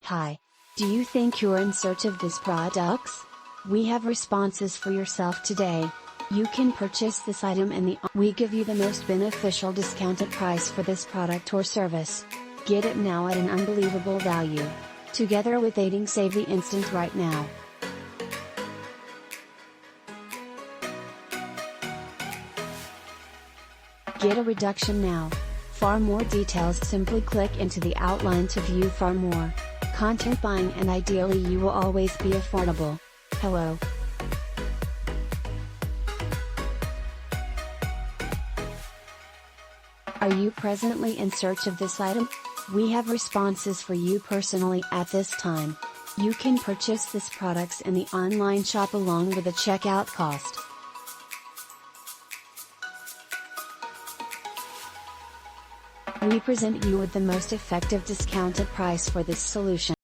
Hi. Do you think you're in search of these products? We have responses for yourself today. You can purchase this item we give you the most beneficial discounted price for this product or service. Get it now at an unbelievable value. Together with aiding Save the Instant right now. Get a reduction now. For more details, simply click into the outline to view far more. Content buying, and ideally you will always be affordable. Hello. Are you presently in search of this item? We have responses for you personally at this time. You can purchase this products in the online shop along with a checkout cost. We present you with the most effective discounted price for this solution.